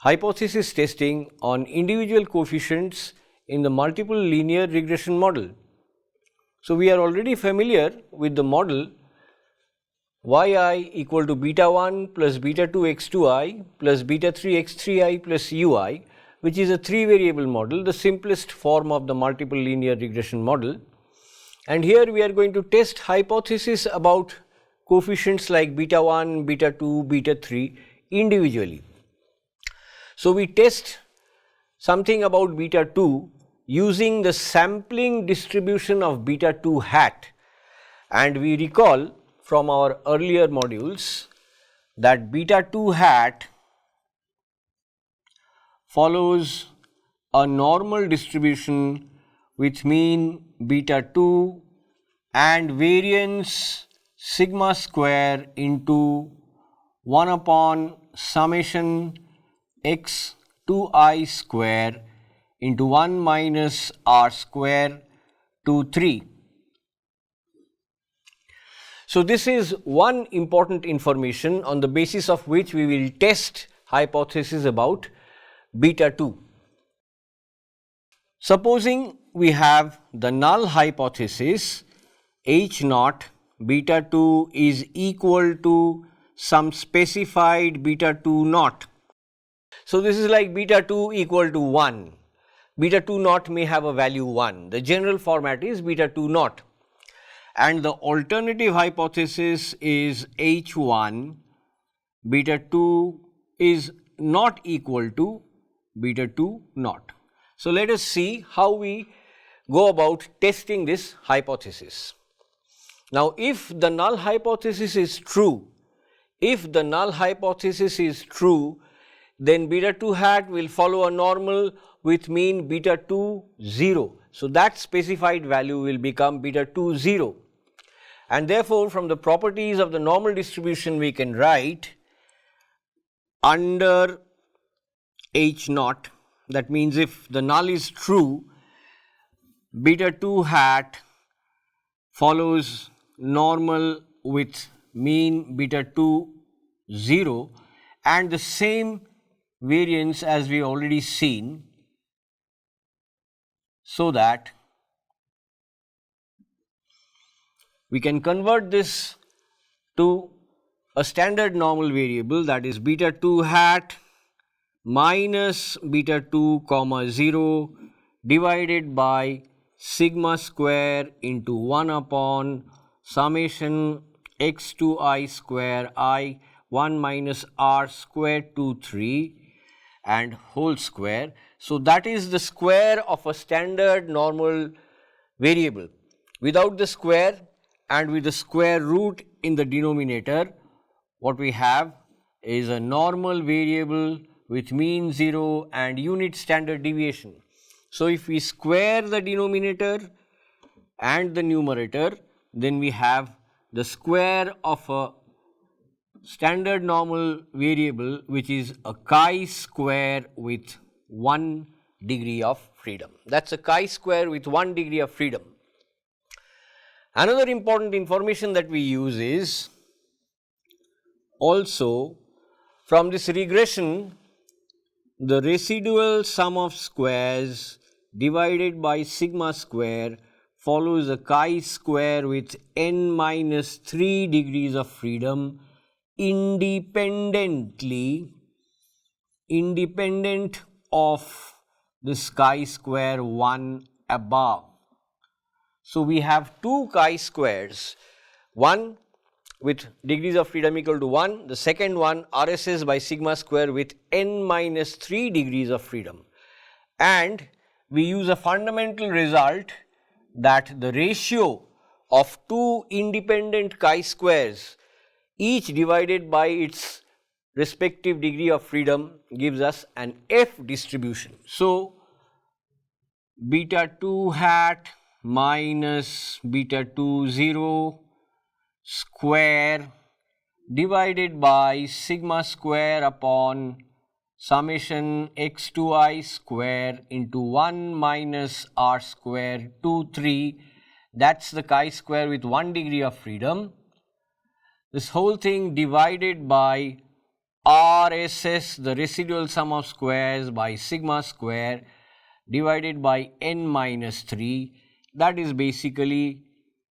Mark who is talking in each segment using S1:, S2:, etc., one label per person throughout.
S1: hypothesis testing on individual coefficients in the multiple linear regression model. So, we are already familiar with the model yi equal to beta 1 plus beta 2 x2i plus beta 3 x3i plus ui, which is a 3-variable model, the simplest form of the multiple linear regression model. And here we are going to test hypothesis about coefficients like beta 1, beta 2, beta 3 individually. So, we test something about beta 2 using the sampling distribution of beta 2 hat, and we recall from our earlier modules that beta 2 hat follows a normal distribution with mean beta 2 and variance sigma square into 1 upon summation x 2I square into 1 minus r square to 3. So, this is one important information on the basis of which we will test hypothesis about beta 2. Supposing we have the null hypothesis H naught beta 2 is equal to some specified beta 2 naught. So, this is like beta 2 equal to 1, beta 2 naught may have a value 1, the general format is beta 2 naught, and the alternative hypothesis is H1 beta 2 is not equal to beta 2 naught. So, let us see how we go about testing this hypothesis. Now, if the null hypothesis is true, then beta 2 hat will follow a normal with mean beta 2 0. So, that specified value will become beta 2 0, and therefore, from the properties of the normal distribution we can write under H naught, that means if the null is true, beta 2 hat follows normal with mean beta 2 0 and the same variance as we already seen, so that we can convert this to a standard normal variable, that is beta 2 hat minus beta 2 comma 0 divided by sigma square into 1 upon summation x 2I square I 1 minus r square to 3 and whole square. So, that is the square of a standard normal variable. Without the square and with the square root in the denominator, what we have is a normal variable with mean 0 and unit standard deviation. So, if we square the denominator and the numerator, then we have the square of a standard normal variable which is a chi-square with 1 degree of freedom. That is a chi-square with 1 degree of freedom. Another important information that we use is also from this regression, the residual sum of squares divided by sigma square follows a chi-square with n minus 3 degrees of freedom independent of this chi-square 1 above. So, we have two chi-squares, one with degrees of freedom equal to 1, the second one RSS by sigma square with n minus 3 degrees of freedom, and we use a fundamental result that the ratio of two independent chi-squares each divided by its respective degree of freedom gives us an F distribution. So, beta 2 hat minus beta 2 0 square divided by sigma square upon summation x 2I square into 1 minus r square 2 3, that is the chi-square with 1 degree of freedom. This whole thing divided by RSS, the residual sum of squares, by sigma square divided by n minus 3, that is basically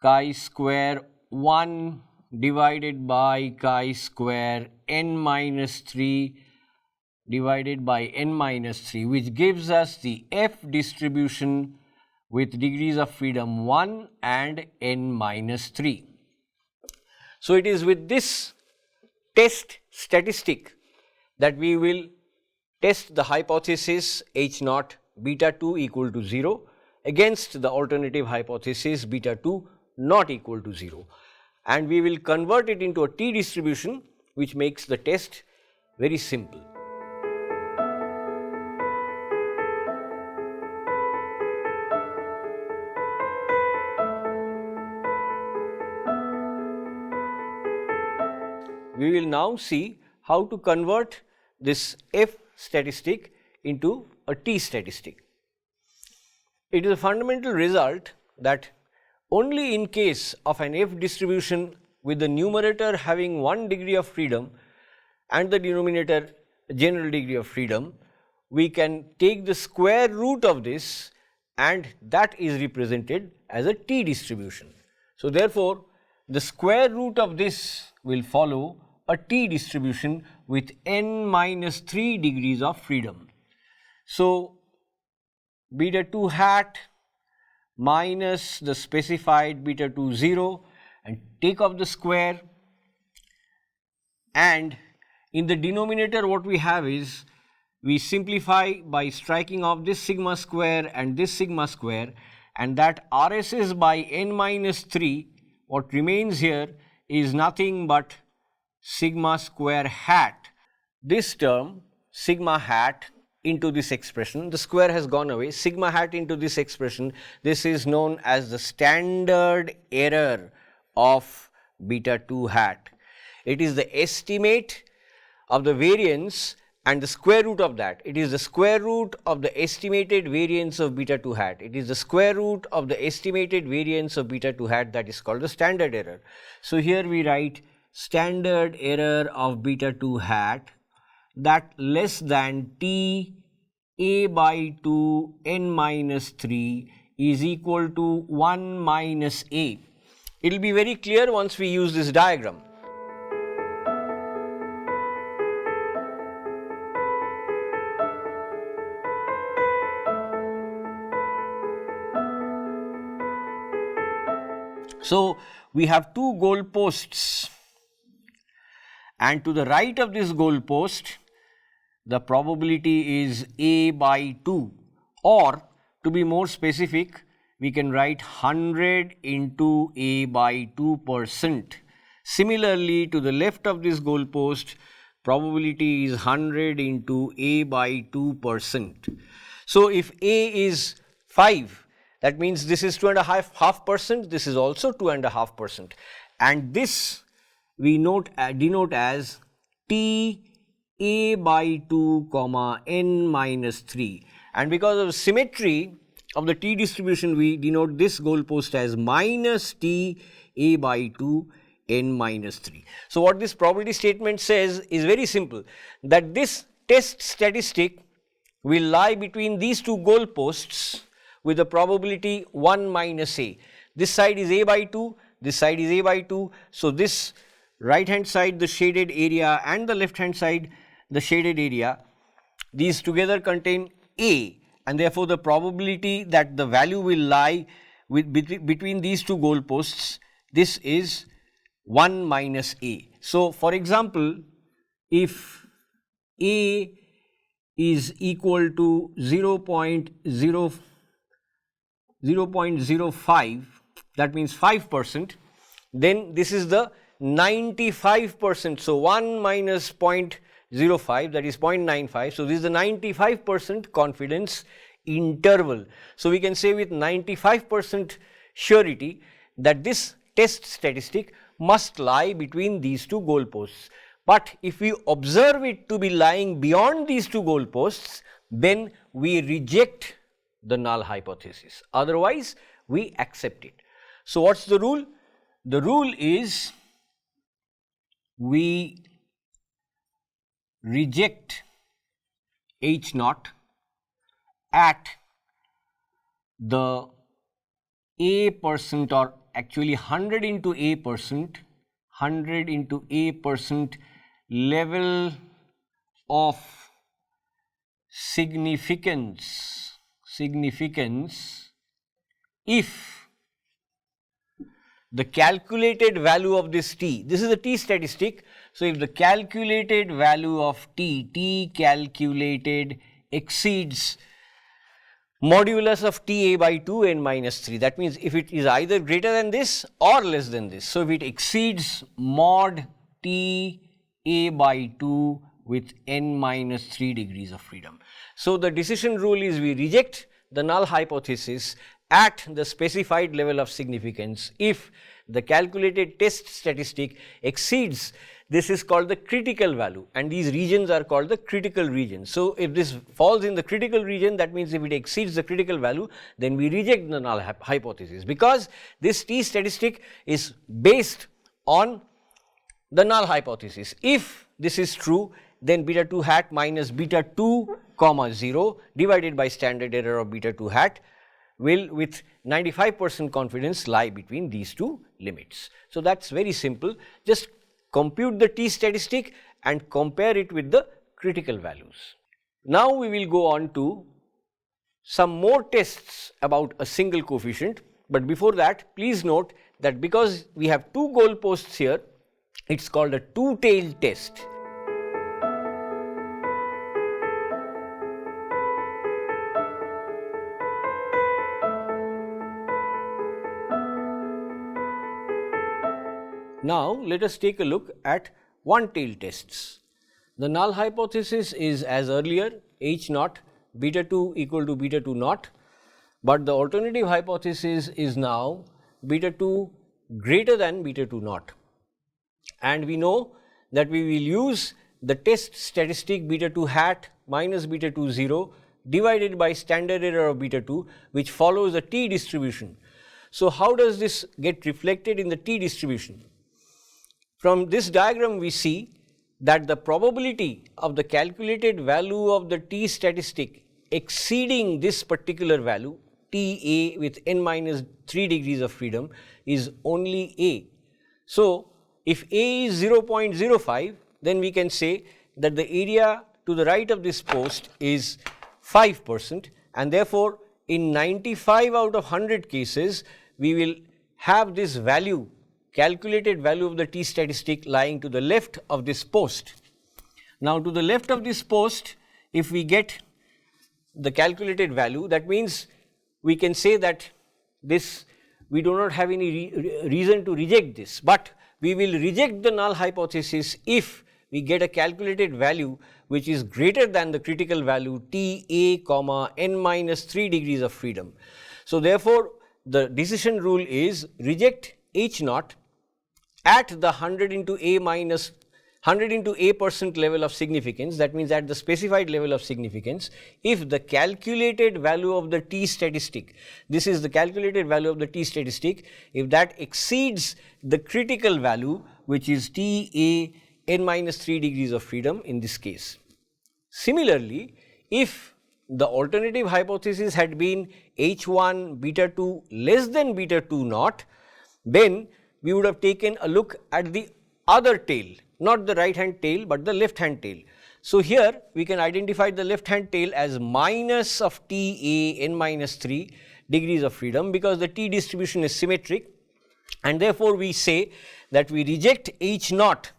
S1: chi square 1 divided by chi square n minus 3 divided by n minus 3, which gives us the F distribution with degrees of freedom 1 and n minus 3. So, it is with this test statistic that we will test the hypothesis H naught beta 2 equal to 0 against the alternative hypothesis beta 2 not equal to 0, and we will convert it into a t distribution, which makes the test very simple. We will now see how to convert this F statistic into a T statistic. It is a fundamental result that only in case of an F distribution with the numerator having 1 degree of freedom and the denominator general degree of freedom, we can take the square root of this, and that is represented as a T distribution. So, therefore, the square root of this will follow a T distribution with n minus 3 degrees of freedom. So, beta 2 hat minus the specified beta 2 0 and take off the square, and in the denominator what we have is we simplify by striking off this sigma square and this sigma square, and that RSS by n minus 3, what remains here is nothing but sigma square hat. This term sigma hat into this expression, the square has gone away, sigma hat into this expression, this is known as the standard error of beta 2 hat. It is the estimate of the variance and the square root of that. It is the square root of the estimated variance of beta 2 hat. It is the square root of the estimated variance of beta 2 hat, that is called the standard error. So, here we write standard error of beta 2 hat, that less than T a by 2 n minus 3 is equal to 1 minus a. It will be very clear once we use this diagram. So, we have two goal posts, and to the right of this goal post the probability is a by 2, or to be more specific we can write 100 into a by 2%. Similarly, to the left of this goal post probability is 100 into a by 2%. So, if a is 5, that means this is 2.5%, this is also 2.5%, and this we denote as T a by 2 comma n minus 3, and because of symmetry of the T distribution we denote this goalpost as minus T a by 2 n minus 3. So, what this probability statement says is very simple, that this test statistic will lie between these two goalposts with the probability 1 minus a. This side is a by 2, this side is a by 2. So, this right hand side the shaded area and the left hand side the shaded area, these together contain a, and therefore, the probability that the value will lie between these two goalposts, this is 1 minus a. So, for example, if a is equal to 0.05, that means 5%, then this is the 95%. So, 1 minus 0.05, that is 0.95. So, this is the 95% confidence interval. So, we can say with 95% surety that this test statistic must lie between these two goalposts. But if we observe it to be lying beyond these two goalposts, then we reject the null hypothesis, otherwise we accept it. So, what is the rule? The rule is we reject H naught at the A percent, or actually 100 into A percent, 100 into A percent level of significance if the calculated value of this t, this is a t statistic. So, if the calculated value of t calculated exceeds modulus of ta by 2 n minus 3, that means if it is either greater than this or less than this. So, if it exceeds mod t a by 2 with n minus 3 degrees of freedom. So, the decision rule is we reject the null hypothesis at the specified level of significance if the calculated test statistic exceeds, this is called the critical value, and these regions are called the critical regions. So, if this falls in the critical region, that means if it exceeds the critical value, then we reject the null hypothesis, because this t statistic is based on the null hypothesis. If this is true, then beta 2 hat minus beta 2 comma 0 divided by standard error of beta 2 hat will with 95% confidence lie between these two limits. So, that is very simple. Just compute the t statistic and compare it with the critical values. Now, we will go on to some more tests about a single coefficient, but before that please note that because we have two goalposts here, it is called a two-tailed test. Now, let us take a look at one-tailed tests. The null hypothesis is as earlier H naught beta 2 equal to beta 2 naught, but the alternative hypothesis is now beta 2 greater than beta 2 naught, and we know that we will use the test statistic beta 2 hat minus beta 2 0 divided by standard error of beta 2, which follows a t distribution. So, how does this get reflected in the t distribution? From this diagram we see that the probability of the calculated value of the t statistic exceeding this particular value t a with n minus 3 degrees of freedom is only a. So, if a is 0.05, then we can say that the area to the right of this post is 5%, and therefore, in 95 out of 100 cases we will have this value, calculated value of the t statistic, lying to the left of this post. Now, to the left of this post, if we get the calculated value, that means we can say that this, we do not have any reason to reject this, but we will reject the null hypothesis if we get a calculated value which is greater than the critical value t a comma n minus 3 degrees of freedom. So, therefore, the decision rule is reject H naught at the 100 into a minus 100 into a percent level of significance, that means at the specified level of significance, if the calculated value of the t statistic, this is the calculated value of the t statistic, if that exceeds the critical value, which is t a n minus 3 degrees of freedom in this case. Similarly, if the alternative hypothesis had been H1 beta 2 less than beta 2 naught, then we would have taken a look at the other tail, not the right hand tail, but the left hand tail. So, here we can identify the left hand tail as minus of t a n minus 3 degrees of freedom, because the t distribution is symmetric, and therefore, we say that we reject H naught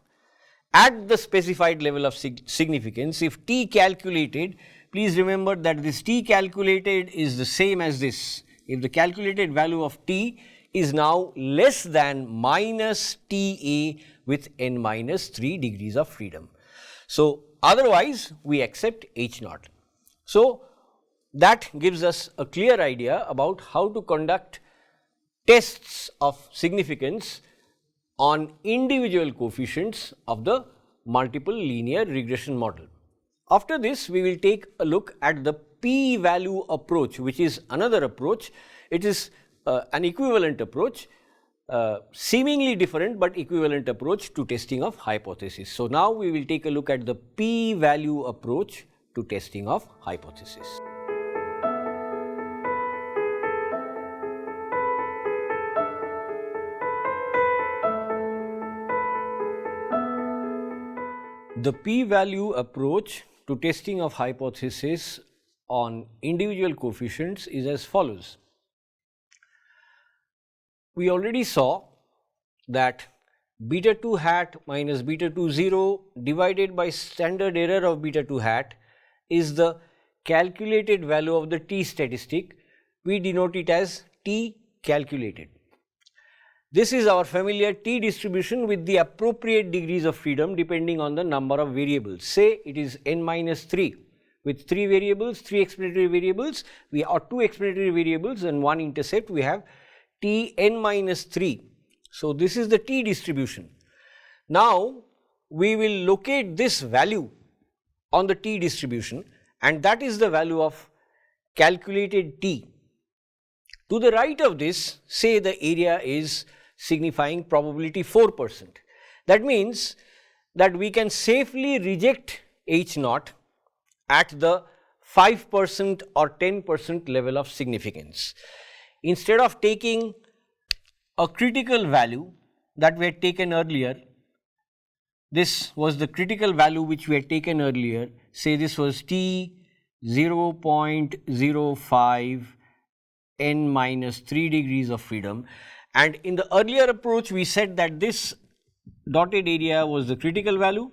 S1: at the specified level of significance if t calculated. Please remember that this t calculated is the same as this. If the calculated value of t is now less than minus t a with n minus 3 degrees of freedom. So, otherwise we accept H naught. So, that gives us a clear idea about how to conduct tests of significance on individual coefficients of the multiple linear regression model. After this, we will take a look at the p-value approach, which is another approach. It is an equivalent approach. seemingly different but equivalent approach to testing of hypothesis. So, now we will take a look at the p-value approach to testing of hypothesis. The p-value approach to testing of hypothesis on individual coefficients is as follows. We already saw that beta 2 hat minus beta 2 0 divided by standard error of beta 2 hat is the calculated value of the t statistic. We denote it as t calculated. This is our familiar t distribution with the appropriate degrees of freedom depending on the number of variables. Say it is n minus 3 with 3 variables, 3 explanatory variables, or 2 explanatory variables and 1 intercept, we have t n minus 3. So, this is the t distribution. Now, we will locate this value on the t distribution, and that is the value of calculated t. To the right of this, say the area is signifying probability 4%. That means that we can safely reject H naught at the 5% or 10% level of significance. Instead of taking a critical value that we had taken earlier, this was the critical value which we had taken earlier, say this was t 0.05 n minus 3 degrees of freedom, and in the earlier approach we said that this dotted area was the critical value.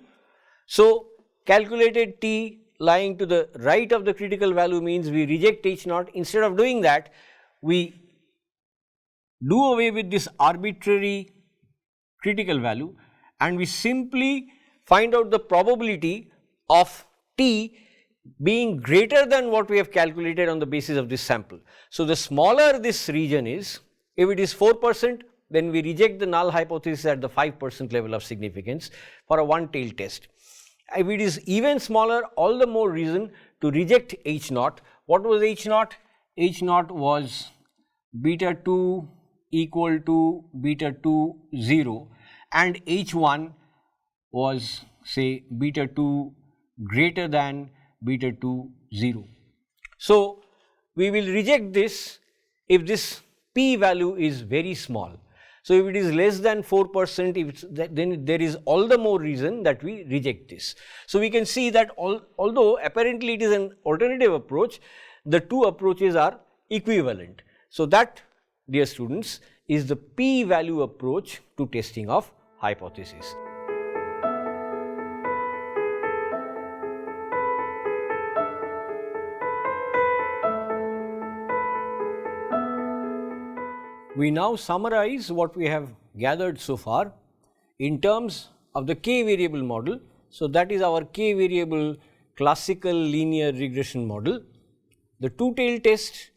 S1: So, calculated t lying to the right of the critical value means we reject H naught. Instead of doing that, we do away with this arbitrary critical value and we simply find out the probability of t being greater than what we have calculated on the basis of this sample. So, the smaller this region is, if it is 4%, then we reject the null hypothesis at the 5% level of significance for a one-tailed test. If it is even smaller, all the more reason to reject H naught. What was H naught? H naught was beta 2 equal to beta 2 0 and H1 was say beta 2 greater than beta 2 0. So, we will reject this if this p value is very small. So, if it is less than 4%, then there is all the more reason that we reject this. So, we can see that although apparently it is an alternative approach, the two approaches are equivalent. So, that, dear students, is the p-value approach to testing of hypothesis. We now summarize what we have gathered so far in terms of the k variable model. So, that is our k variable classical linear regression model. The two-tailed test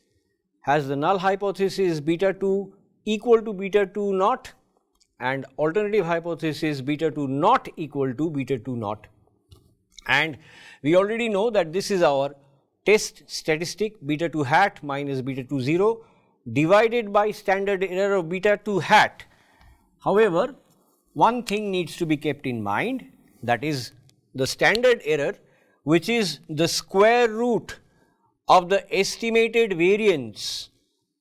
S1: has the null hypothesis beta 2 equal to beta 2 naught and alternative hypothesis beta 2 not equal to beta 2 naught. And we already know that this is our test statistic beta 2 hat minus beta 2 0 divided by standard error of beta 2 hat. However, one thing needs to be kept in mind, that is the standard error, which is the square root of the estimated variance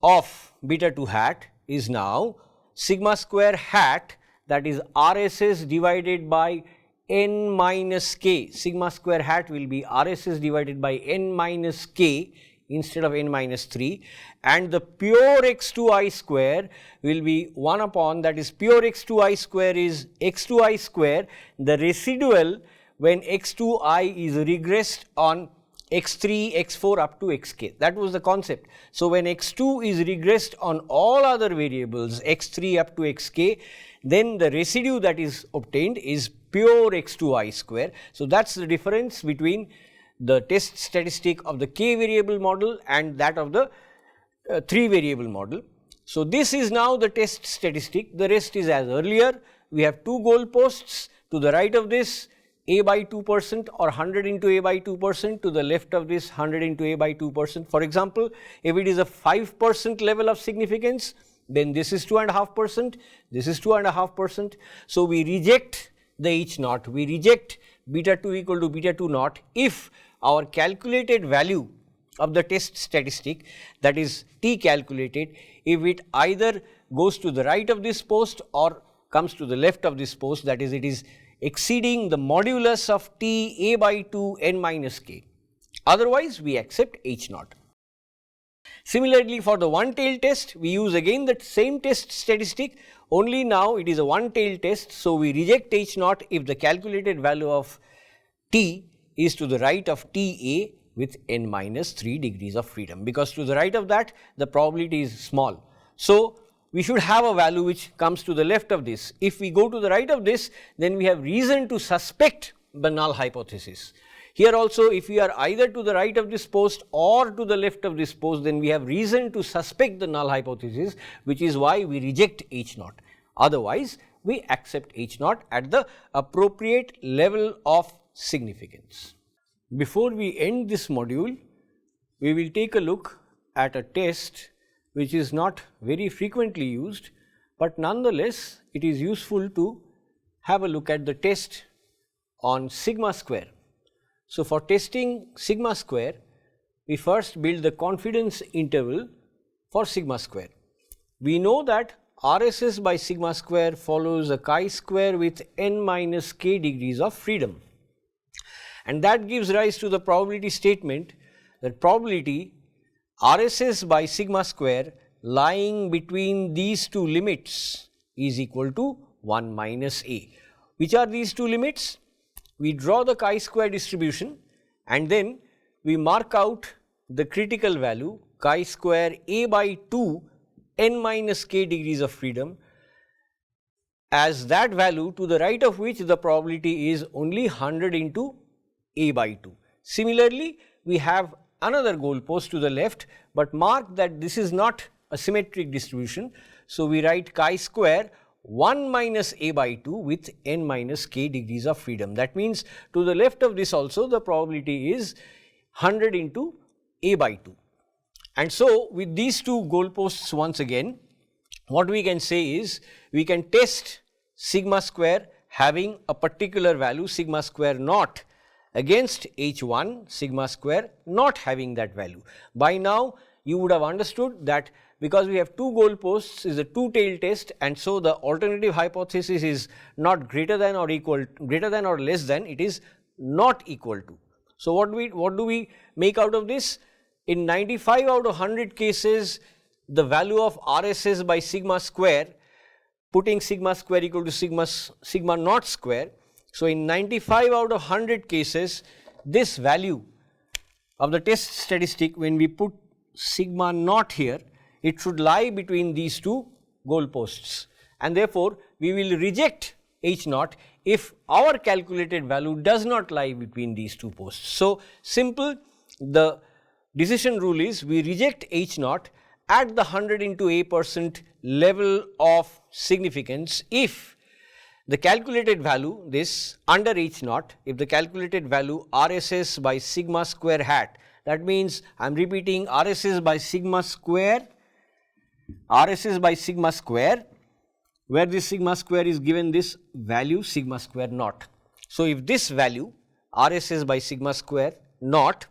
S1: of beta 2 hat, is now sigma square hat, that is RSS divided by n minus k. Sigma square hat will be RSS divided by n minus k instead of n minus 3, and the pure x2i square will be 1 upon, that is pure x2i square is x2i square, the residual when x2i is regressed on x3, x4 up to xk. That was the concept. So, when x2 is regressed on all other variables x3 up to xk, then the residue that is obtained is pure x2i square. So, that is the difference between the test statistic of the k variable model and that of the 3 variable model. So, this is now the test statistic, the rest is as earlier. We have two goalposts, to the right of this a by 2% or 100 into a by 2%, to the left of this 100 into a by 2%. For example, if it is a 5% level of significance, then this is 2.5%, this is 2.5%. So, we reject the H naught, we reject beta 2 equal to beta 2 naught if our calculated value of the test statistic, that is T calculated, if it either goes to the right of this post or comes to the left of this post, that is, it is exceeding the modulus of T a by 2 n minus k. Otherwise, we accept H naught. Similarly, for the one tail test, we use again the same test statistic, only now it is a one tail test. So, we reject H naught if the calculated value of T is to the right of T a with n minus 3 degrees of freedom, because to the right of that the probability is small. So, we should have a value which comes to the left of this. If we go to the right of this, then we have reason to suspect the null hypothesis. Here also, if we are either to the right of this post or to the left of this post, then we have reason to suspect the null hypothesis, which is why we reject H naught. Otherwise, we accept H naught at the appropriate level of significance. Before we end this module, we will take a look at a test which is not very frequently used, but nonetheless it is useful to have a look at the test on sigma square. So, for testing sigma square, we first build the confidence interval for sigma square. We know that RSS by sigma square follows a chi-square with n minus k degrees of freedom, and that gives rise to the probability statement that probability RSS by sigma square lying between these two limits is equal to 1 minus a. Which are these two limits? We draw the chi-square distribution and then we mark out the critical value chi-square a by 2 n minus k degrees of freedom as that value to the right of which the probability is only 100 into a by 2. Similarly, we have another goalpost to the left, but mark that this is not a symmetric distribution. So, we write chi-square 1 minus a by 2 with n minus k degrees of freedom. That means, to the left of this also the probability is 100 into a by 2. And so, with these two goalposts once again, what we can say is we can test sigma square having a particular value sigma square naught against H1 sigma square not having that value. By now, you would have understood that because we have two goalposts is a two-tailed test, and so the alternative hypothesis is not greater than or less than, it is not equal to. So, what do we make out of this? In 95 out of 100 cases, the value of RSS by sigma square, putting sigma square equal to sigma naught square. So, in 95 out of 100 cases, this value of the test statistic, when we put sigma naught here, it should lie between these two goalposts, and therefore, we will reject H naught if our calculated value does not lie between these two posts. So, simple, the decision rule is we reject H naught at the 100 into a% level of significance if the calculated value this under H naught, if the calculated value RSS by sigma square hat, that means I am repeating RSS by sigma square, where this sigma square is given this value sigma square naught. So, if this value RSS by sigma square naught,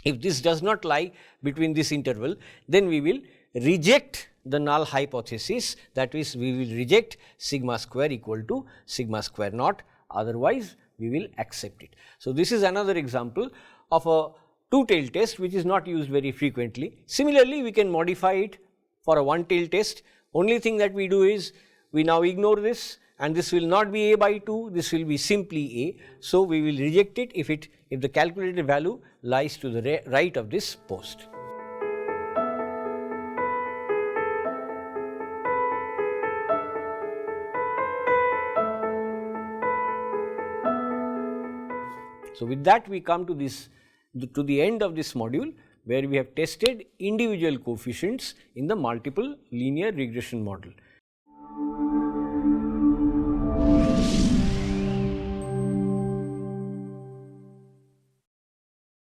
S1: if this does not lie between this interval, then we will reject the null hypothesis, that is, we will reject sigma square equal to sigma square naught, otherwise we will accept it. So, this is another example of a two-tailed test which is not used very frequently. Similarly, we can modify it for a one-tailed test. Only thing that we do is we now ignore this, and this will not be a by 2, this will be simply a. So, we will reject it if the calculated value lies to the right of this post. So, with that we come to the end of this module, where we have tested individual coefficients in the multiple linear regression model.